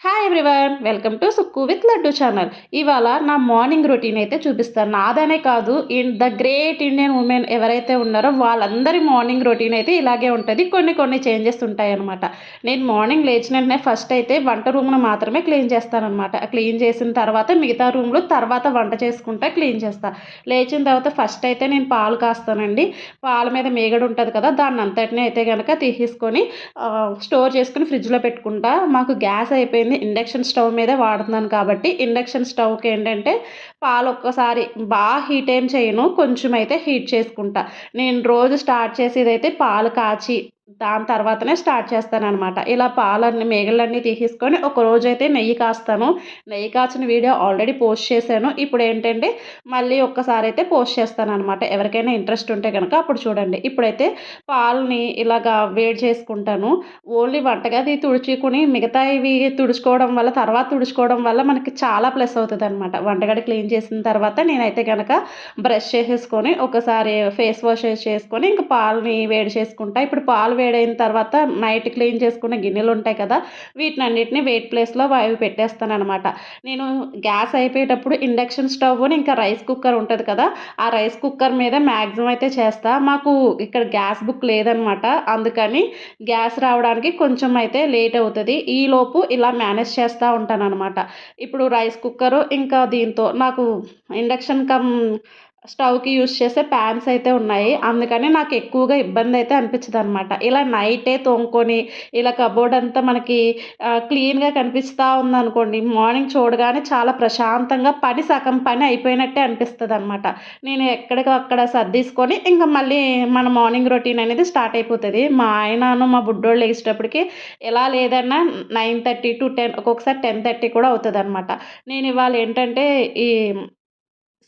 Hi everyone! Welcome to Sukku with laddu channel. ఇవాళ నా morning routine అయితే చూపిస్తాను. నాదనే కాదు, ద గ్రేట్ ఇండియన్ వుమెన్ ఎవరైతే ఉన్నారో వాళ్ళందరి మార్నింగ్ రొటీన్ అయితే ఇలాగే ఉంటది. కొన్ని చేంజెస్ ఉంటాయన్నమాట. నేను మార్నింగ్ లేచిన వెంటనే ఫస్ట్ అయితే వంట రూమ్‌ను మాత్రమే క్లీన్ చేస్తానన్నమాట. క్లీన్ చేసిన తర్వాత మిగతా రూమ్‌లు తర్వాత వంట చేసుకుంటా క్లీన్ చేస్తా. లేచిన తర్వాత ఫస్ట్ అయితే నేను పాలు కాస్తానండి. పాల మీద మీగడ ఉంటది కదా! దాన్నంతటిని అయితే గనక తీసేసుకొని స్టోర్ చేసుకొని ఫ్రిడ్జ్‌లో పెట్టుకుంటా. మాకు గ్యాస్ అయిపోయింది. ఇండక్షన్ స్టవ్ మీదే వాడుతున్నాను కాబట్టి ఇండక్షన్ స్టవ్‌కి ఏంటంటే పాలు ఒక్కసారి హీట్ ఏం చేయను. కొంచెం అయితే హీట్ చేసుకుంటా. నేను రోజు స్టార్ట్ చేసేదైతే పాలు కాచి దాని తర్వాతనే స్టార్ట్ చేస్తాననమాట. ఇలా పాలన్నీ మీగడలన్నీ తీసేసుకొని ఒకరోజైతే నెయ్యి కాస్తాను. నెయ్యి కాచిన వీడియో ఆల్రెడీ పోస్ట్ చేశాను. ఇప్పుడేంటంటే మళ్ళీ ఒక్కసారైతే పోస్ట్ చేస్తాననమాట. ఎవరికైనా ఇంట్రెస్ట్ ఉంటే గనక అప్పుడు చూడండి. ఇప్పుడైతే పాలని ఇలాగా వేడి చేసుకుంటాను. ఓన్లీ వంటగది తుడుచుకొని మిగతావి తర్వాత తుడుచుకోవడం వల్ల మనకి చాలా ప్లస్ అవుతదనమాట. వంటగది క్లీన్ చేసిన తర్వాత నేనైతే గనక బ్రష్ చేసేసుకొని ఒకసారి ఫేస్ వాష్ చేసుకొని ఇంక పాలని వేడి చేసుకుంటా. ఇప్పుడు పాలు వేడైన తర్వాత నైట్ క్లీన్ చేసుకున్న గిన్నెలుంటాయి కదా! వీటినన్నిటిని వెయిట్ ప్లేస్‌లో అవి పెట్టేస్తాననమాట. నేను గ్యాస్ అయిపోయేటప్పుడు ఇండక్షన్ స్టవ్వుని ఇంకా రైస్ కుక్కర్ ఉంటది కదా! ఆ రైస్ కుక్కర్ మీద మాక్సిమం అయితే చేస్తా. మాకు ఇక్కడ గ్యాస్ బుక్ లేదనమాట. అందుకని గ్యాస్ రావడానికి కొంచెం అయితే లేట్ అవుతది. ఈలోపు ఇలా మేనేజ్ చేస్తా ఉంటాననమాట. ఇప్పుడు రైస్ కుక్కరు ఇంకా దీంతో నాకు ఇండక్షన్ స్టవ్‌కి యూజ్ చేసే పాన్స్ అయితే ఉన్నాయి. అందుకని నాకు ఎక్కువగా ఇబ్బందయితే అనిపించదనమాట. ఇలా నైటే తోముకొని ఇలా కబోర్డ్ అంతా మనకి క్లీన్‌గా కనిపిస్తా ఉందనుకోండి, మార్నింగ్ చూడగానే చాలా ప్రశాంతంగా సగం పని అయిపోయినట్టే అనిపిస్తదనమాట. నేను ఎక్కడికక్కడ సర్దేసుకొని ఇంక మళ్ళీ మన మార్నింగ్ రొటీన్ అనేది స్టార్ట్ అయిపోతది. మా ఆయనను, మా బుడ్డోడు లెగిసేటప్పటికి ఎలా లేదన్నా 9:30-10 ఒక్కొక్కసారి 10:30 కూడా అవుతదనమాట. నేనివాళ ఏంటంటే ఈ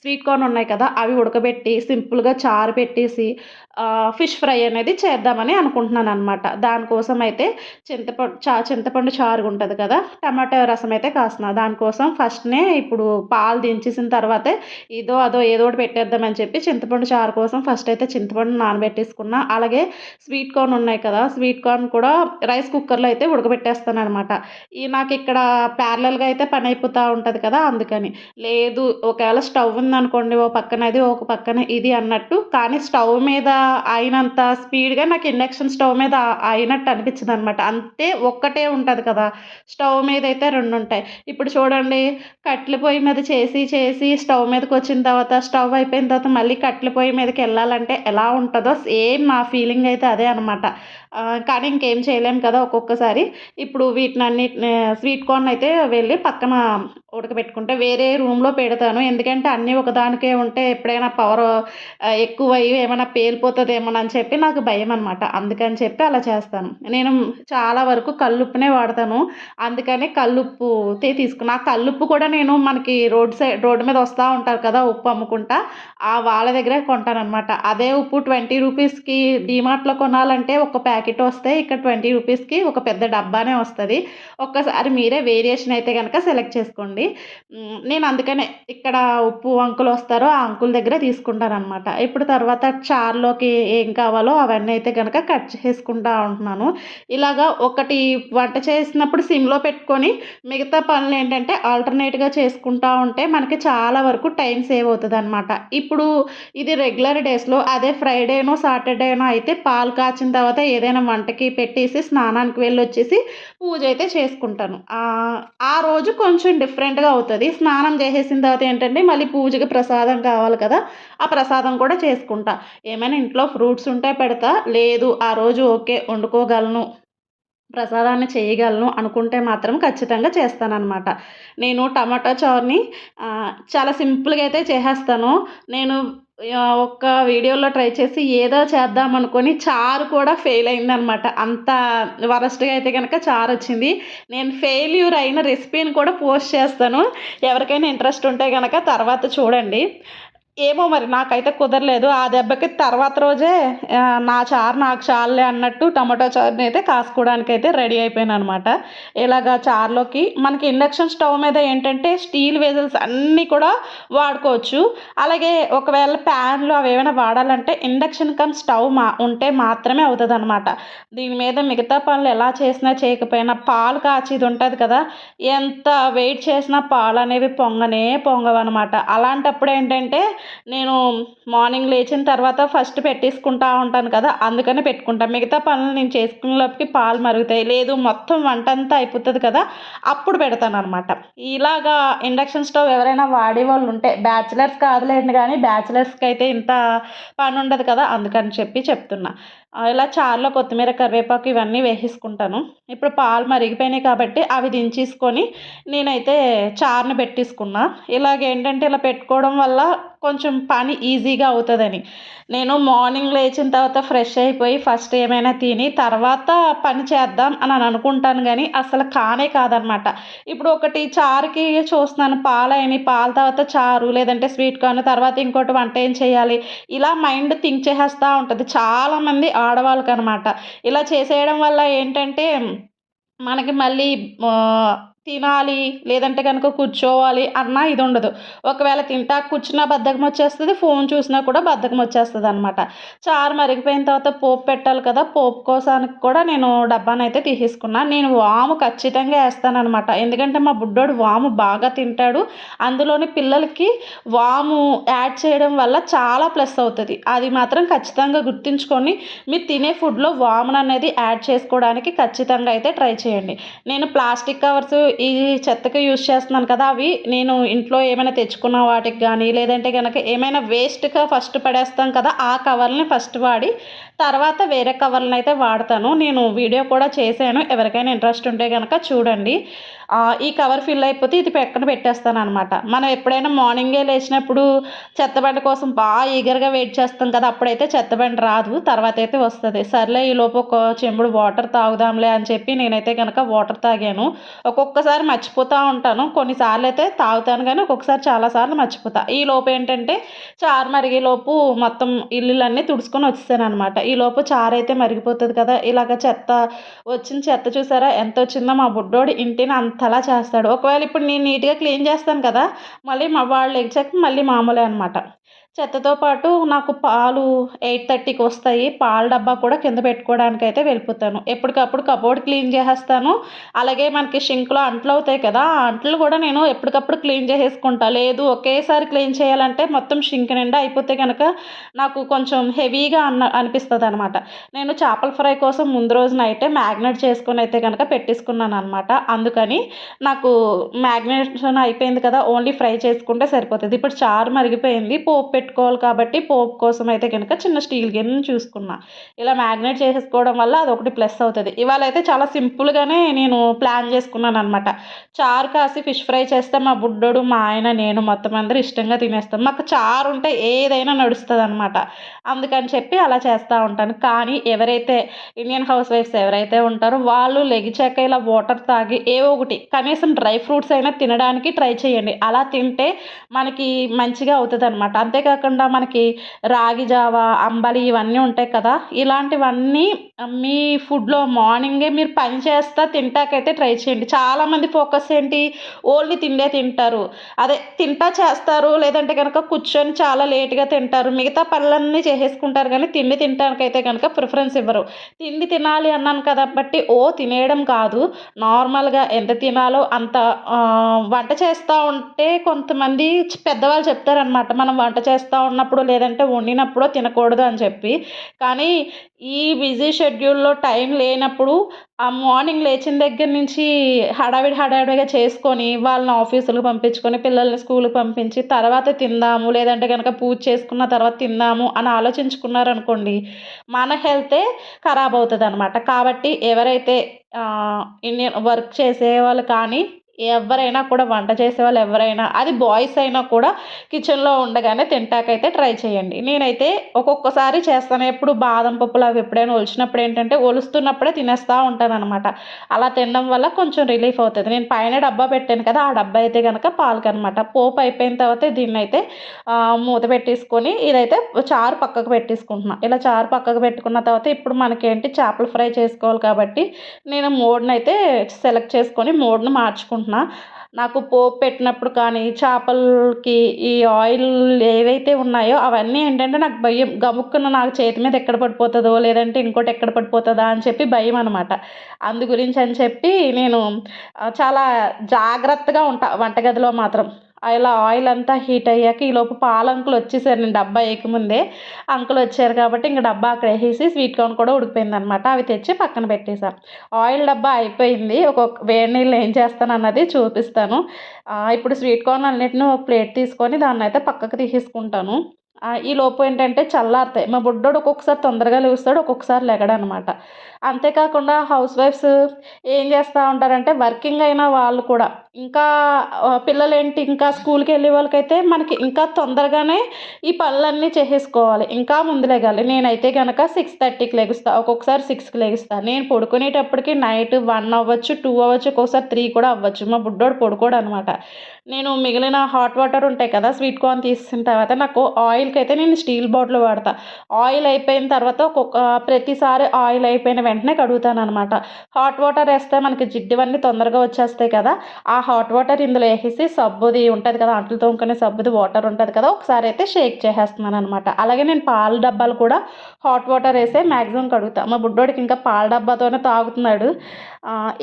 స్వీట్ కార్న్ ఉన్నాయి కదా! అవి ఉడకబెట్టి సింపుల్‌గా చారు పెట్టేసి ఫిష్ ఫ్రై అనేది చేద్దామని అనుకుంటున్నాననమాట. దానికోసం అయితే చింతపండు చారు ఉంటది కదా! టమాటా రసం అయితే కాస్తున్నా. దానికోసం ఫస్ట్‌నే ఇప్పుడు పాలు దించేసిన తర్వాతే ఇదో అదో ఏదో ఒకటి పెట్టేద్దామని చెప్పి చింతపండు చారు కోసం ఫస్ట్ అయితే చింతపండు నానబెట్టేసుకున్నా. అలాగే స్వీట్ కార్న్ ఉన్నాయి కదా! స్వీట్ కార్న్ కూడా రైస్ కుక్కర్‌లో అయితే ఉడకబెట్టేస్తాననమాట. నాకిక్కడ ప్యారలెల్‌గా అయితే పని అయిపోతా ఉంటది కదా! అందుకని. లేదు ఒకవేళ స్టవ్ ఉందనుకోండి, ఓ పక్కన అది, ఒక పక్కన ఇది అన్నట్టు. కానీ స్టవ్ మీద అయినంత స్పీడ్‌గా నాకు ఇండక్షన్ స్టవ్ మీద అయినట్టు అనిపించదనమాట. అంతే ఒక్కటే ఉంటది కదా! స్టవ్ మీదయితే 2 ఉంటాయి. ఇప్పుడు చూడండి కట్టెల పొయ్యి మీద చేసి స్టవ్ మీదకొచ్చిన తర్వాత, స్టవ్ అయిపోయిన తర్వాత మళ్ళీ కట్టెల పొయ్యి మీదకెళ్ళాలంటే ఎలా ఉంటదో సేమ్ నా ఫీలింగ్ అయితే అదే అనమాట. కానీ ఇంకేం చేయలేం కదా! ఒక్కొక్కసారి. ఇప్పుడు వీటినన్నిటిని స్వీట్ కార్న్ అయితే వెళ్ళి పక్కన ఉడకబెట్టుకుంటే వేరే రూమ్‌లో పెడతాను. ఎందుకంటే అన్నీ ఒకదానికే ఉంటే ఎప్పుడైనా పవరు ఎక్కువయ్యి ఏమైనా పేలిపోతదేమోనని చెప్పి నాకు భయమనమాట. అందుకని చెప్పి అలా చేస్తాను. నేను చాలా వరకు కల్లుప్పునే వాడతాను. అందుకని కల్లుప్పుతే తీసుకున్నా. ఆ కల్లుప్పు కూడా నేను మనకి రోడ్డు మీద వస్తా ఉంటారు కదా! ఉప్పు అమ్ముకుంటా. వాళ్ళ దగ్గరే కొంటాననమాట. అదే ఉప్పు 20 రూపీస్‌కి డీమార్ట్‌లో కొనాలంటే ఒక ప్యాకెట్ వస్తే ఇక్కడ 20 రూపీస్‌కి ఒక పెద్ద డబ్బానే వస్తది. ఒక్కసారి మీరే వేరియేషన్ అయితే గనక సెలెక్ట్ చేసుకోండి. నేను అందుకనే ఇక్కడ ఉప్పు అంకులొస్తారో ఆ అంకుల్ దగ్గరే తీసుకుంటాననమాట. ఇప్పుడు తర్వాత చారులోకి ఏం కావాలో అవన్నీ అయితే గనక కట్ చేసుకుంటా ఉంటున్నాను. ఇలాగా ఒకటి వంట చేసినప్పుడు సిమ్‌లో పెట్టుకొని మిగతా పనులేంటంటే ఆల్టర్‌నేట్‌గా చేసుకుంటా ఉంటే మనకి చాలా వరకు టైం సేవ్ అవుతదనమాట. ఇప్పుడు ఇది రెగ్యులర్ డేస్‌లో అదే ఫ్రైడేనో, సాటర్డేనో అయితే పాలు కాచిన తర్వాత ఏదైనా వంటకి పెట్టేసి స్నానానికి వెళ్ళొచ్చేసి పూజ అయితే చేసుకుంటాను. ఆ రోజు కొంచెం డిఫరెంట్‌గా అవుతది. స్నానం చేసేసిన తర్వాత ఏంటంటే మళ్ళీ పూజకి ప్రసాదం కావాలి కదా! ఆ ప్రసాదం కూడా చేసుకుంటా. ఏమైనా ఇంట్లో ఫ్రూట్స్ ఉంటే పెడతా. లేదు ఆ రోజు ఓకే వండుకోగలను, ప్రసాదాన్ని చేయగలను అనుకుంటే మాత్రం ఖచ్చితంగా చేస్తాననమాట. నేను టమాటా చారుని చాలా సింపుల్‌గా అయితే చేసేస్తాను. నేను ఒక్క వీడియోలో ట్రై చేసి ఏదో చేద్దామనుకోని చారు కూడా ఫెయిల్ అయిందనమాట. అంత వరస్ట్‌గా అయితే గనక చారొచ్చింది. నేను ఫెయిల్యూర్ అయిన రెసిపీని కూడా పోస్ట్ చేస్తాను. ఎవరికైనా ఇంట్రెస్ట్ ఉంటే గనక తర్వాత చూడండి. ఏమో మరి నాకైతే కుదరలేదు. ఆ దెబ్బకి తర్వాత రోజే నా చారు నాకు చాలులే అన్నట్టు టమాటో చారునైతే కాసుకోవడానికైతే రెడీ అయిపోయాననమాట. ఇలాగా చారులోకి మనకి ఇండక్షన్ స్టవ్ మీద ఏంటంటే స్టీల్ వెసల్స్ అన్నీ కూడా వాడుకోవచ్చు. అలాగే ఒకవేళ ప్యాన్లు అవేమైనా వాడాలంటే ఇండక్షన్ కమ్ స్టవ్ ఉంటే మాత్రమే అవుతదనమాట. దీని మీద మిగతా పనులు ఎలా చేసినా చేయకపోయినా పాలు కాచేది ఉంటది కదా! ఎంత వెయిట్ చేసినా పాలనేవి పొంగనే పొంగవనమాట. అలాంటప్పుడు ఏంటంటే నేను మార్నింగ్ లేచిన తర్వాత ఫస్ట్ పెట్టేసుకుంటా ఉంటాను కదా! అందుకని పెట్టుకుంటా. మిగతా పనులు నేను చేసుకునే లోపుకి పాలు మరుగుతాయి. లేదు మొత్తం వంటంతా అయిపోతది కదా! అప్పుడు పెడతాననమాట. ఇలాగా ఇండక్షన్ స్టవ్ ఎవరైనా వాడేవాళ్ళుంటే బ్యాచిలర్స్ కాదులేండి గానీ, బ్యాచిలర్స్‌కైతే ఇంత పనుండదు కదా! అందుకని చెప్పి చెప్తున్నా. ఇలా చారులో కొత్తిమీర, కరివేపాకు ఇవన్నీ వేసేసుకుంటాను. ఇప్పుడు పాలు మరిగిపోయినాయి కాబట్టి అవి దించేసుకొని నేనైతే చారుని పెట్టేసుకున్నా. ఇలాగేంటంటే ఇలా పెట్టుకోవడం వల్ల కొంచెం పని ఈజీగా అవుతదని. నేను మార్నింగ్ లేచిన తర్వాత ఫ్రెష్ అయిపోయి ఫస్ట్ ఏమైనా తిని తర్వాత పని చేద్దాం అని అనుకుంటాను గానీ, అసలు కానే కాదనమాట. ఇప్పుడు ఒకటి చారుకి చూస్తున్నాను పాలయినాయి, పాల తర్వాత చారు లేదంటే స్వీట్ కార్న్ తర్వాత ఇంకోటి వంట ఏం చేయాలి? ఇలా మైండ్ థింక్ చేసేస్తా ఉంటది. చాలామంది ఆడవాళ్ళకనమాట. ఇలా చేసేయడం వల్ల ఏంటంటే మనకి మళ్ళీ తినాలి, లేదంటే గనుక కూర్చోవాలి అన్న ఇదుండదు. ఒకవేళ తింటాక కూర్చున్నా బద్ధకమొచ్చేస్తది, ఫోను చూసినా కూడా బద్ధకమొచ్చేస్తదనమాట. చారు మరిగిపోయిన తర్వాత పోపు పెట్టాలి కదా! పోపు కోసానికి కూడా నేను డబ్బానైతే తీసేసుకున్నా. నేను వాము ఖచ్చితంగా ఏస్తాననమాట. ఎందుకంటే మా బుడ్డోడు వాము బాగా తింటాడు. అందులోని పిల్లలకి వాము యాడ్ చేయడం వల్ల చాలా ప్లస్ అవుతది. అది మాత్రం ఖచ్చితంగా గుర్తుంచుకొని మీరు తినే ఫుడ్‌లో వాముననేది యాడ్ చేసుకోవడానికి ఖచ్చితంగా అయితే ట్రై చేయండి. నేను ప్లాస్టిక్ కవర్సు ఈ చెత్తకి యూజ్ చేస్తున్నాను కదా! అవి నేను ఇంట్లో ఏమైనా తెచ్చుకున్న వాటికి గానీ, లేదంటే గనక ఏమైనా వేస్ట్‌గా ఫస్ట్ పడేస్తాం కదా! ఆ కవర్‌ని ఫస్ట్ వాడి, తర్వాత వేరే కవర్‌లనైతే వాడతాను. నేను వీడియో కూడా చేశాను. ఎవరికైనా ఇంట్రెస్ట్ ఉంటే గనక చూడండి. ఈ కవర్ ఫిల్ అయిపోతే ఇది పక్కన పెట్టేస్తాననమాట. మనం ఎప్పుడైనా మార్నింగే లేచినప్పుడు చెత్తబండి కోసం ఈగర్‌గా వెయిట్ చేస్తాం కదా! అప్పుడైతే చెత్తబండి రాదు. తర్వాతైతే వస్తది. సర్లే ఈలోపు ఒక చెంబుడు వాటర్ తాగుదాంలే అని చెప్పి నేనైతే గనక వాటర్ తాగాను. ఒక్కొక్కసారి మర్చిపోతా ఉంటాను. కొన్నిసార్లయితే తాగుతాను గానీ, ఒక్కొక్కసారి చాలా సార్లు మర్చిపోతా. ఈలోపు ఏంటంటే చారు మరిగేలోపు మొత్తం ఇల్లులన్నీ తుడుచుకొని వచ్చేసాననమాట. ఈలోపు చారైతే మరిగిపోతది కదా! ఇలాగ వచ్చిన చెత్త చూసారా ఎంతొచ్చిందో మా బుడ్డోడు ఇంటిని అంతలా చేస్తాడు. ఒకవేళ ఇప్పుడు నేను నీట్‌గా క్లీన్ చేస్తాను కదా! మళ్ళీ వాళ్ళు లెగిచాక మళ్ళీ మామూలే అనమాట. చెత్తతో పాటు నాకు పాలు 8:30కి వస్తాయి. పాల డబ్బా కూడా కింద పెట్టుకోవడానికైతే వెళ్ళిపోతాను. ఎప్పటికప్పుడు కబోర్డ్ క్లీన్ చేసేస్తాను. అలాగే మనకి షింక్‌లో అంట్లవుతాయి కదా! ఆ అంట్లు కూడా నేను ఎప్పటికప్పుడు క్లీన్ చేసేసుకుంటా. లేదు ఒకేసారి క్లీన్ చేయాలంటే మొత్తం షింక్ నిండా అయిపోతే గనక నాకు కొంచెం హెవీగా అనిపిస్తదనమాట. నేను చేపల ఫ్రై కోసం ముందు రోజు నైటే మ్యాగ్నేట్ చేసుకొనైతే గనక పెట్టేసుకున్నాననమాట. అందుకని నాకు మ్యాగ్నేషన్ అయిపోయింది కదా! ఓన్లీ ఫ్రై చేసుకుంటే సరిపోతది. ఇప్పుడు చారు మరిగిపోయింది. పోపు పెట్టుకోవాలి కాబట్టి పోపు కోసం అయితే గనక చిన్న స్టీల్ గిన్నె చూసుకున్నా. ఇలా మ్యాగ్నేట్ చేసేసుకోవడం వల్ల అదొకటి ప్లస్ అవుతది. ఇవాళైతే చాలా సింపుల్‌గానే నేను ప్లాన్ చేసుకున్నాననమాట. చారు కాసి ఫిష్ ఫ్రై చేస్తే మా బుడ్డోడు, మా ఆయన, నేను మొత్తం అందరూ ఇష్టంగా తినేస్తాం. మాకు చారు ఉంటే ఏదైనా నడుస్తదనమాట. అందుకని చెప్పి అలా చేస్తా ఉంటాను. కానీ ఎవరైతే ఇండియన్ హౌస్ వైఫ్స్ ఎవరైతే ఉంటారో వాళ్ళు లెగిచాక ఇలా వాటర్ తాగి ఏవో ఒకటి కనీసం డ్రై ఫ్రూట్స్ అయినా తినడానికి ట్రై చేయండి. అలా తింటే మనకి మంచిగా అవుతదనమాట. అంతేకాకుండా మనకి రాగి జావ, అంబలి ఇవన్నీ ఉంటాయి కదా! ఇలాంటివన్నీ మీ ఫుడ్‌లో మార్నింగే మీరు పని చేస్తా తింటాకైతే ట్రై చేయండి. చాలామంది ఫోకస్ ఏంటి ఓన్లీ తిండే తింటారు. అదే తింటా చేస్తారు. లేదంటే గనక కూర్చొని చాలా లేట్‌గా తింటారు. మిగతా పనులన్నీ చేసేసుకుంటారు గానీ తిండి తినటానికైతే గనక ప్రిఫరెన్స్ ఇవ్వరు. తిండి తినాలి అన్నాను కాబట్టి తినేయడం కాదు. నార్మల్‌గా ఎంత తినాలో అంత వంట చేస్తా ఉంటే కొంతమంది పెద్దవాళ్ళు చెప్తారనమాట. మనం వంట చేస్తా ఉన్నప్పుడు లేదంటే వండినప్పుడో తినకూడదు అని చెప్పి. కానీ ఈ బిజీ షెడ్యూల్‌లో టైం లేనప్పుడు ఆ మార్నింగ్ లేచిన దగ్గర నుంచి హడావిడిగా చేసుకొని వాళ్ళని ఆఫీసులకు పంపించుకొని, పిల్లల్ని స్కూలుకి పంపించి తర్వాత తిందాము, లేదంటే గనక పూజ చేసుకున్న తర్వాత తిందాము అని ఆలోచించుకున్నారనుకోండి, మన హెల్తే ఖరాబవుతదనమాట. కాబట్టి ఎవరైతే ఇండియన్ వర్క్ చేసేవాళ్ళు కానీ, ఎవరైనా కూడా వంట చేసేవాళ్ళు ఎవరైనా అది బాయ్స్ అయినా కూడా కిచెన్‌లో ఉండగానే తింటాకైతే ట్రై చేయండి. నేనైతే ఒక్కొక్కసారి చేస్తాను. ఎప్పుడు బాదం పప్పులు అవి ఎప్పుడైనా ఒలిచినప్పుడు ఏంటంటే ఒలుస్తున్నప్పుడే తినేస్తా ఉంటాననమాట. అలా తినడం వల్ల కొంచెం రిలీఫ్ అవుతది. నేను పైన డబ్బా పెట్టాను కదా! ఆ డబ్బా అయితే గనక పాలకనమాట. పోపు అయిపోయిన తర్వాత దీన్నైతే మూత పెట్టేసుకొని ఇదైతే చారు పక్కకు పెట్టేసుకుంటున్నా. ఇలా చారు పక్కకు పెట్టుకున్న తర్వాత ఇప్పుడు మనకేంటి చేపల ఫ్రై చేసుకోవాలి కాబట్టి నేను మోడ్‌నైతే సెలెక్ట్ చేసుకొని మోడ్‌ని మార్చుకుంటున్నా. నాకు పోపు పెట్టినప్పుడు కానీ, చేపలకి ఈ ఆయిల్ ఏవైతే ఉన్నాయో అవన్నీ ఏంటంటే నాకు భయం. గబుక్కున నాకు చేతి మీద ఎక్కడ పడిపోతదో, లేదంటే ఇంకోటి ఎక్కడ పడిపోతదా అని చెప్పి భయమనమాట. అందు గురించి అని చెప్పి నేను చాలా జాగ్రత్తగా ఉంటా వంటగదిలో మాత్రం. ఇలా ఆయిల్ అంతా హీట్ అయ్యాక ఈలోపు పాల అంకుల్ వచ్చేసారు. నేను డబ్బా ఏయకముందే. అంకుల్ వచ్చారు కాబట్టి ఇంక డబ్బా అక్కడ ఏసేసి స్వీట్ కార్న్ కూడా ఉడికిపోయిందనమాట. అవి తెచ్చి పక్కన పెట్టేసా. ఆయిల్ డబ్బా అయిపోయింది. వేడి నీళ్ళు ఏం చేస్తానన్నది చూపిస్తాను. ఇప్పుడు స్వీట్ కార్న్ అన్నిటిని ఒక ప్లేట్ తీసుకొని దాన్నయితే పక్కకు తీసేసుకుంటాను. ఈలోపు ఏంటంటే చల్లారుతాయి. మా బుడ్డోడు ఒక్కొక్కసారి తొందరగా లెగుస్తాడు. ఒక్కొక్కసారి లెగడనమాట. అంతే కాకుండా హౌస్ వైఫ్స్ ఏం చేస్తా ఉంటారంటే వర్కింగ్ అయిన వాళ్ళు కూడా ఇంకా పిల్లలేంటి ఇంకా స్కూల్‌కెళ్ళే వాళ్ళకైతే మనకి ఇంకా తొందరగానే ఈ పనులన్నీ చేసేసుకోవాలి. ఇంకా ముందు లెగాలి. నేనైతే గనక 6:30కి లెగుస్తా. ఒక్కొక్కసారి 6కి లెగుస్తా. నేను పడుకునేటప్పటికి నైట్ 1 అవ్వచ్చు, 2 అవ్వచ్చు, ఒక్కోసారి 3 కూడా అవ్వచ్చు. మా బుడ్డోడు పడుకోడనమాట. నేను మిగిలిన హాట్ వాటర్ ఉంటాయి కదా! స్వీట్ కార్న్ తీసిన తర్వాత నాకు ఆయిల్‌కైతే నేను స్టీల్ బాటిల్ వాడతా. ఆయిల్ అయిపోయిన తర్వాత ప్రతిసారి ఆయిల్ అయిపోయిన వెంటనే కడుగుతాననమాట. హాట్ వాటర్ ఏస్తే మనకి జిడ్డువన్నీ తొందరగా వచ్చేస్తాయి కదా! ఆ హాట్ వాటర్ ఇందులో ఏసేసి సబ్బుది ఉంటది కదా! అంట్లు తోముకునే సబ్బుది వాటర్ ఉంటది కదా! ఒకసారి అయితే షేక్ చేసేస్తున్నాననమాట. అలాగే నేను పాల డబ్బాలు కూడా హాట్ వాటర్ ఏసే మాక్సిమం కడుగుతా. మా బుడ్డోడికి ఇంకా పాల డబ్బాతోనే తాగుతున్నాడు.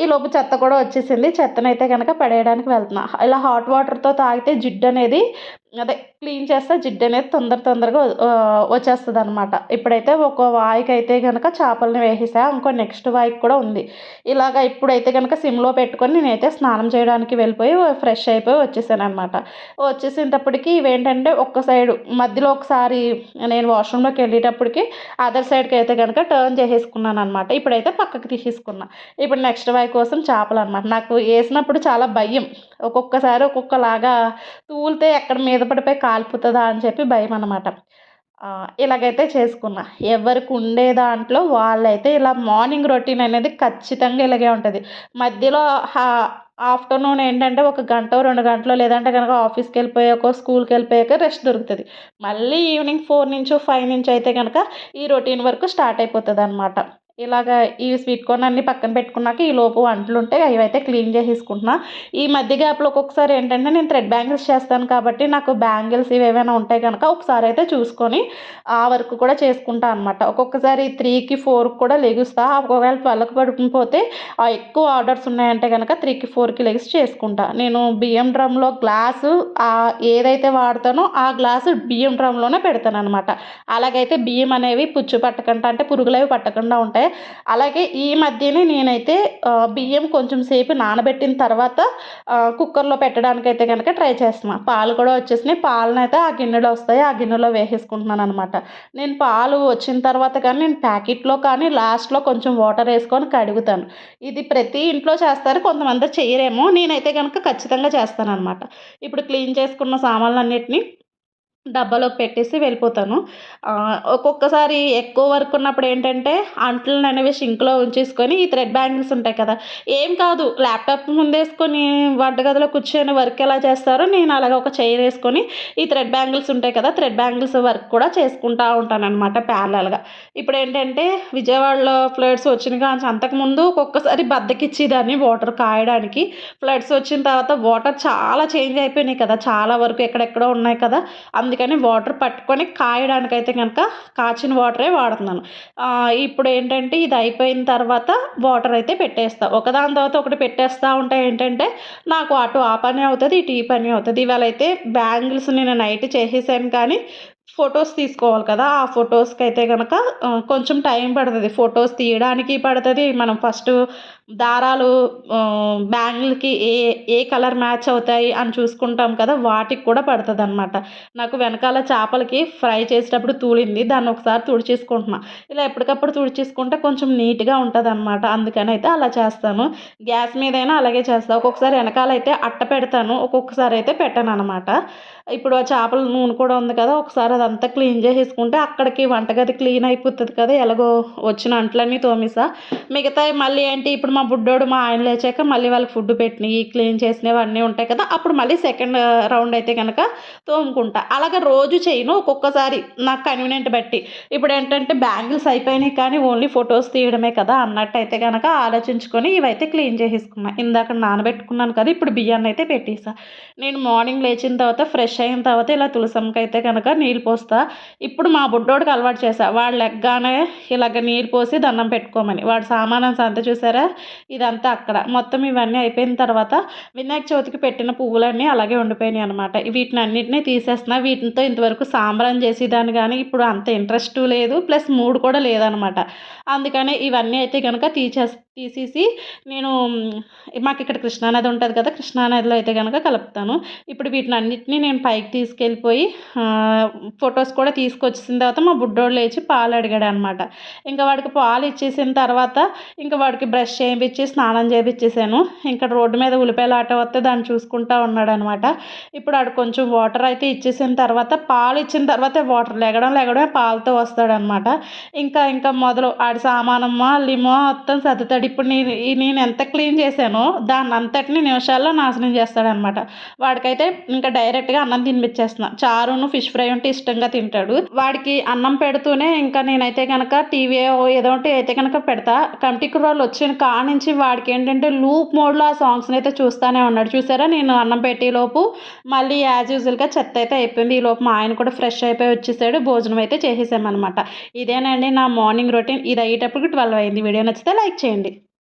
ఈలోపు చెత్త కూడా వచ్చేసింది. చెత్తనైతే గనక పడేయడానికి వెళ్తున్నా. ఇలా హాట్ వాటర్‌తో తాగితే జిడ్డనేది అదే క్లీన్ చేస్తే జిడ్డనేది తొందరగా వచ్చేస్తదనమాట. ఇప్పుడైతే ఒక వాయికైతే గనక చేపలని వేసేసా. ఇంకో నెక్స్ట్ వాయికి కూడా ఉంది. ఇలాగ ఇప్పుడైతే గనక సిమ్‌లో పెట్టుకొని నేనైతే స్నానం చేయడానికి వెళ్ళిపోయి ఫ్రెష్ అయిపోయి వచ్చేసాననమాట. వచ్చేసేటప్పటికి ఇవేంటంటే ఒక్క సైడు మధ్యలో ఒకసారి నేను వాష్‌రూమ్‌లోకెళ్ళేటప్పటికి అదర్ సైడ్‌కి అయితే గనక టర్న్ చేసేసుకున్నాననమాట. ఇప్పుడైతే పక్కకి తీసేసుకున్నా. ఇప్పుడు నెక్స్ట్ వాయి కోసం చేపలనమాట. నాకు ఏసినప్పుడు చాలా భయం. ఒక్కొక్కసారి ఒక్కొక్కలాగా తూలితే ఎక్కడ మీద పడిపోయి కాలిపోతదా అని చెప్పి భయమనమాట. ఇలాగైతే చేసుకున్నా. ఎవరికి ఉండే దాంట్లో వాళ్ళైతే ఇలా మార్నింగ్ రొటీన్ అనేది ఖచ్చితంగా ఇలాగే ఉంటది. మధ్యలో హా ఆఫ్టర్‌నూన్ ఏంటంటే ఒక గంటో, 2 గంటలో లేదంటే గనక ఆఫీస్‌కెళ్ళిపోయాకో, స్కూల్‌కెళ్ళిపోయాక రెస్ట్ దొరుకుతది. మళ్ళీ ఈవినింగ్ 4 నుంచో, 5 నుంచో అయితే గనక ఈ రొటీన్ వర్క్ స్టార్ట్ అయిపోతదనమాట. ఇలాగ ఈ స్వీట్ కార్న్ అన్నీ పక్కన పెట్టుకున్నాక ఈలోపు అంట్లుంటే అవైతే క్లీన్ చేసేసుకుంటున్నా. ఈ మధ్య గ్యాప్‌లో ఒక్కొక్కసారి ఏంటంటే నేను థ్రెడ్ బ్యాంగిల్స్ చేస్తాను కాబట్టి నాకు బ్యాంగిల్స్ ఇవేవైనా ఉంటే గనక ఒకసారి అయితే చూసుకొని ఆ వర్క్ కూడా చేసుకుంటా అనమాట. ఒక్కొక్కసారి 3కి, 4కి కూడా లెగుస్తా. ఒకవేళ 12కి పడుకునిపోతే ఎక్కువ ఆర్డర్స్ ఉన్నాయంటే గనక 3కి, 4కి లెగిసి చేసుకుంటా. నేను బియ్యం డ్రమ్‌లో గ్లాసు ఏదైతే వాడతానో ఆ గ్లాసు బియ్యం డ్రమ్‌లోనే పెడతాననమాట. అలాగైతే బియ్యం అనేవి పుచ్చు పట్టకుండా అంటే పురుగులవి పట్టకుండా ఉంటాయి. అలాగే ఈ మధ్యనే నేనైతే బియ్యం కొంచెం సేపు నానబెట్టిన తర్వాత కుక్కర్‌లో పెట్టడానికైతే గనక ట్రై చేస్తున్నా. పాలు కూడా వచ్చేసినాయి. పాలనైతే ఆ గిన్నెలో వస్తాయి. ఆ గిన్నెలో వేసేసుకుంటున్నాననమాట. నేను పాలు వచ్చిన తర్వాత కానీ నేను ప్యాకెట్‌లో కానీ లాస్ట్‌లో కొంచెం వాటర్ ఏసుకొని కడుగుతాను. ఇది ప్రతి ఇంట్లో చేస్తారు. కొంతమంది చెయ్యరేమో. నేనైతే గనక ఖచ్చితంగా చేస్తాననమాట. ఇప్పుడు క్లీన్ చేసుకున్న సామాన్లన్నిటిని డబ్బాలోకి పెట్టేసి వెళ్ళిపోతాను. ఒక్కొక్కసారి ఎక్కువ వర్క్ ఉన్నప్పుడు ఏంటంటే అంట్లననేవి సింక్‌లో ఉంచేసుకొని ఈ థ్రెడ్ బ్యాంగిల్స్ ఉంటాయి కదా! ఏం కాదు ల్యాప్‌టాప్ ముందేసుకొని వంటగదిలో కూర్చొని వర్క్ ఎలా చేస్తారో నేను అలాగ ఒక చైర్ ఏసుకొని ఈ థ్రెడ్ బ్యాంగిల్స్ ఉంటాయి కదా! థ్రెడ్ బ్యాంగిల్స్ వర్క్ కూడా చేసుకుంటా ఉంటాననమాట ప్యారలల్‌గా. ఇప్పుడేంటంటే విజయవాడలో ఫ్లడ్స్ వచ్చిన కాంచి అంతకుముందు ఒక్కొక్కసారి బద్ధకిచ్చేదాన్ని వాటర్ కాయడానికి. ఫ్లడ్స్ వచ్చిన తర్వాత వాటర్ చాలా చేంజ్ అయిపోయినాయి కదా! చాలా వరకు ఎక్కడెక్కడో ఉన్నాయి కదా! అందుకని వాటర్ పట్టుకొని కాయడానికైతే గనక కాచిన వాటరే వాడుతున్నాను. ఇప్పుడేంటంటే ఇది అయిపోయిన తర్వాత వాటర్ అయితే పెట్టేస్తా. ఒకదాని తర్వాత ఒకటి పెట్టేస్తా ఉంటే ఏంటంటే నాకు అటు ఆ పని అవుతది, ఇటు ఈ పని అవుతది. ఇవాళైతే బ్యాంగిల్స్ నేను నైట్ చేసేసాను కానీ ఫోటోస్ తీసుకోవాలి కదా! ఆ ఫోటోస్‌కైతే గనక కొంచెం టైం పడతది. ఫోటోస్ తీయడానికి పడతది. మనం ఫస్టు దారాలు బ్యాంగిల్‌కి ఏ ఏ కలర్ మ్యాచ్ అవుతాయి అని చూసుకుంటాం కదా! వాటికి కూడా పడతదనమాట. నాకు వెనకాల చేపలకి ఫ్రై చేసేటప్పుడు తూలింది. దాన్ని ఒకసారి తుడిచేసుకుంటున్నా. ఇలా ఎప్పటికప్పుడు తుడిచేసుకుంటే కొంచెం నీట్‌గా ఉంటదనమాట. అందుకనైతే అలా చేస్తాను. గ్యాస్ మీదైనా అలాగే చేస్తా. ఒక్కొక్కసారి ఎనకాలైతే అట్ట పెడతాను. ఒక్కొక్కసారి అయితే పెట్టననమాట. ఇప్పుడు ఆ చేపల నూనె కూడా ఉంది కదా! ఒకసారి అదంతా క్లీన్ చేసేసుకుంటే అక్కడికి వంటగది క్లీన్ అయిపోతది కదా! ఎలాగో వచ్చిన అంట్లన్నీ తోమేసా. మిగతాయి మళ్ళీ ఏంటి ఇప్పుడు మా బుడ్డోడు మా ఆయన లేచాక మళ్ళీ వాళ్ళకి ఫుడ్ పెట్టినయి, క్లీన్ చేసినవి అన్నీ ఉంటాయి కదా! అప్పుడు మళ్ళీ సెకండ్ రౌండ్ అయితే గనక తోముకుంటా. అలాగా రోజు చేయను. ఒక్కొక్కసారి నాకు కన్వీనియంట్ బట్టి. ఇప్పుడేంటంటే బ్యాంగిల్స్ అయిపోయినాయి కానీ ఓన్లీ ఫోటోస్ తీయడమే కదా! అన్నట్టయితే గనక ఆలోచించుకొని ఇవైతే క్లీన్ చేసేసుకున్నా. ఇందాక నానబెట్టుకున్నాను కదా! ఇప్పుడు బియ్యాన్నయితే పెట్టేసా. నేను మార్నింగ్ లేచిన తర్వాత ఫ్రెష్ అయిన తర్వాత ఇలా తులసమ్మకైతే గనక నీళ్ళు పోస్తా. ఇప్పుడు మా బుడ్డోడికి అలవాటు చేశా. వాడు లెగ్గానే ఇలాగ నీళ్ళు పోసి దండం పెట్టుకోమని. వాడి సామానంతా అంతా చూసారా? ఇదంతా అక్కడ. మొత్తం ఇవన్నీ అయిపోయిన తర్వాత వినాయక చవితికి పెట్టిన పువ్వులన్నీ అలాగే ఉండిపోయినాయనమాట. వీటినన్నిటిని తీసేస్తున్నా. వీటితో ఇంతవరకు సాంబ్రాణి చేసేదాన్ని గానీ, ఇప్పుడు అంత ఇంట్రెస్టు లేదు. ప్లస్ మూడ్ కూడా లేదనమాట. అందుకనే ఇవన్నీ అయితే గనక తీసేసి నేను మాకిక్కడ కృష్ణానది ఉంటది కదా! కృష్ణానదిలో అయితే గనక కలుపుతాను. ఇప్పుడు వీటినన్నిటిని నేను పైకి తీసుకెళ్ళిపోయి ఫొటోస్ కూడా తీసుకొచ్చేసిన తర్వాత మా బుడ్డోడు లేచి పాలు అడిగాడనమాట. ఇంక వాడికి పాలు ఇచ్చేసిన తర్వాత ఇంక వాడికి బ్రష్ చేయించి, స్నానం చేపిచ్చేసాను. ఇంక రోడ్డు మీద ఉల్లిపాయలాట వస్తే దాన్ని చూసుకుంటా ఉన్నాడనమాట. ఇప్పుడు ఆడు కొంచెం వాటర్ అయితే ఇచ్చేసిన తర్వాత పాలు ఇచ్చిన తర్వాతే వాటర్ లెగడమే పాలతో వస్తాడనమాట. ఇంకా మొదలు ఆడి సామానమ్మా లిమో మొత్తం సర్దుతాడు. ఇప్పుడు నేను ఎంత క్లీన్ చేశానో దాన్నంతటిని నిమిషాల్లో నాశనం చేస్తాడనమాట. వాడికైతే ఇంకా డైరెక్ట్‌గా అన్నం తినిపిచ్చేస్తున్నా. చారును, ఫిష్ ఫ్రై ఉంటే ఇష్టంగా తింటాడు. వాడికి అన్నం పెడుతూనే ఇంకా నేనైతే గనక టీవీయో ఏదో ఒకటి అయితే గనక పెడతా. కంటి కుర్రోళ్ళు వచ్చిన కాడ్నుంచి వాడికేంటంటే లూప్ మోడ్‌లో ఆ సాంగ్స్‌నైతే చూస్తానే ఉన్నాడు. చూసారా నేను అన్నం పెట్టేలోపు మళ్ళీ యాజ్ యూజువల్‌గా చెత్తయితే అయిపోయింది. ఈలోపు మా ఆయన కూడా ఫ్రెష్ అయిపోయి వచ్చేసాడు. భోజనం అయితే చేసేసామనమాట. ఇదేనండి నా మార్నింగ్ రొటీన్. ఇది అయ్యేటప్పటికి 12 అయింది. వీడియో నచ్చితే లైక్ చేయండి.